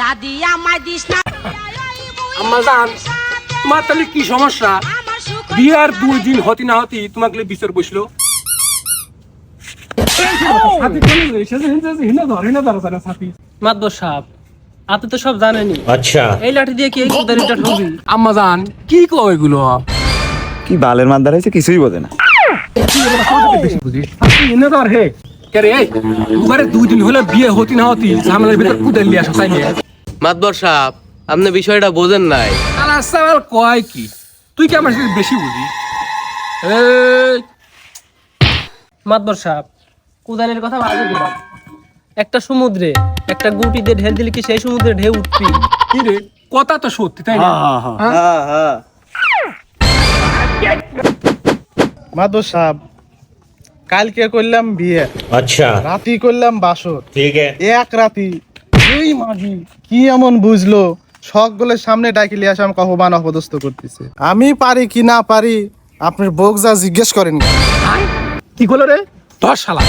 দাদি আমায় দিস না। আম্মা জান, তোমার তাহলে কি সমস্যা? বিয়ার 2 দিন হতি না হতি তোমাকে বিচার বসলো। মাতবর সাহেব, আপনি তো সব জানেনই। अच्छा এই লাঠি দিয়ে কি এই কুদারিটা ঠকবি? আম্মা জান কি কও এগুলো? কি বালের মাদ্দার হয়েছে কিছুই বোঝে না। তোমার 2 দিন হলে বিয়ে হতি না হতি ঝামেলার ভিতর কুদাল লিয়ে আসো চাইলে। মাতবর সাহেব, আপনি বিষয়টা বোঝেন নাই। আলাস সালাল কয় কি? তুই কি আমার সাথে বেশি বুঝি? এই মাতবর সাহেব, কুদালের কথা বাজে দিলাম। একটা সমুদ্রে একটা গুটি দিয়ে ঢেল দিলে কি সেই সমুদ্রে ঢেউ উঠবি? কি রে, কথা তো সত্যি তাই না? হ্যাঁ? মাদর সাহেব, কালকে করলাম বিয়ে, अच्छा রাতি করলাম বাসর, ठीक है এক রাতি এই মাঝি কি এমন বুঝলো সকলের সামনে ডাকি লিয়ে আসে আমাকে অপমান অপদস্থ করতেছে। আমি পারি কি না পারি আপনার বউক যা জিজ্ঞেস করেন। কি করলো রে? 10 শালা